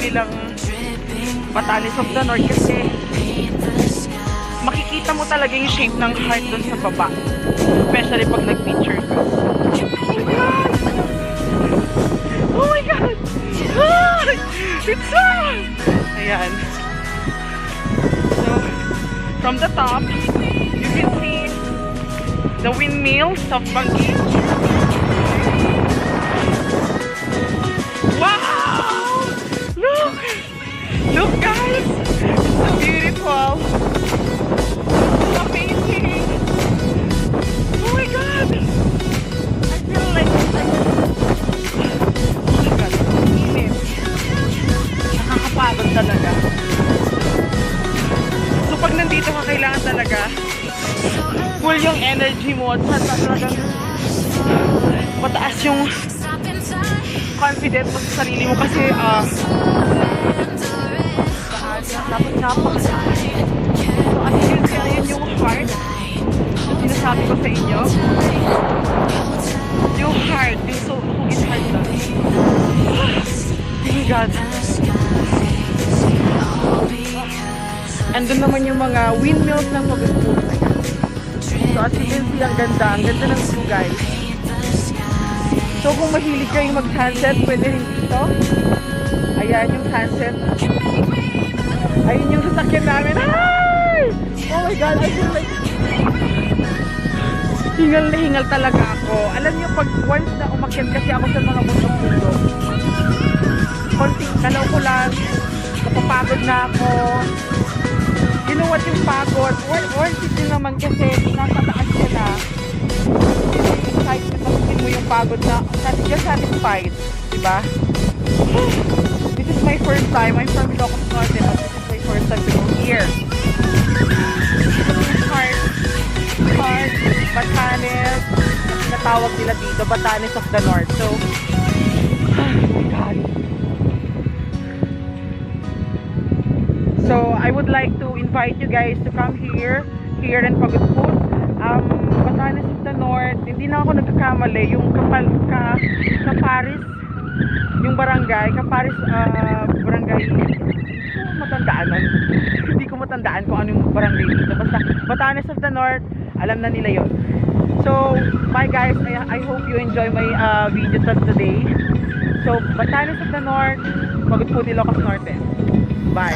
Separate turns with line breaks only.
nilang Batanes of the North kasi makikita mo talaga yung shape ng heart doon sa baba. Especially pag nag-picture ka. Oh my God! Oh, it's on! Ayan. So, from the top, you can see the windmills of Pagudpud. Wow! Look! Look guys! It's so beautiful! So amazing! Oh my God! I feel like oh my God, init. Nakakapagod talaga. So pag nandito ka, kailangan talaga full yung energy mo at talagang mataas yung confident mo sa sarili mo kasi dapat napakasali. So as you can see, ayan yung heart na sinasabi ko sa inyo. Yung heart, yung so hugis heart na. Oh my God. Andun naman yung mga windmills ng Pagudpud. So as you can see, ang ganda ng view guys. So kung mahilig kayong mag-sunset, pwede rin dito. Ayan yung sunset. Ayun yung sasakyan namin. Hi! Oh my God, I feel like hingal na hingal talaga ako. Alam niyo, pag once na umakyat kasi ako sa mga bundok-bundok, konting galaw ko lang, napapagod na ako. You know what yung pagod? Or hindi naman kasi nasa taas ka na. Kahit napagin mo yung pagod na just satisfied. Diba? This is my first time. I'm from Ilocos Norte, but this is my first time to go here. Heart, Batanes, natawag nila dito, Batanes of the North. So, oh my God. So, I would like to invite you guys to come here in Pagudpud. Batanes of the North, hindi na ako nagkakamali, yung Kaparis, yung barangay, Kaparis barangay, hindi ko matandaan kung ano yung barangay dito. Basta Batanes of the North, alam na nila yon. So, bye guys, I hope you enjoy my video today. So, Batanes of the North, Pagudpud Ilocos Norte. Bye.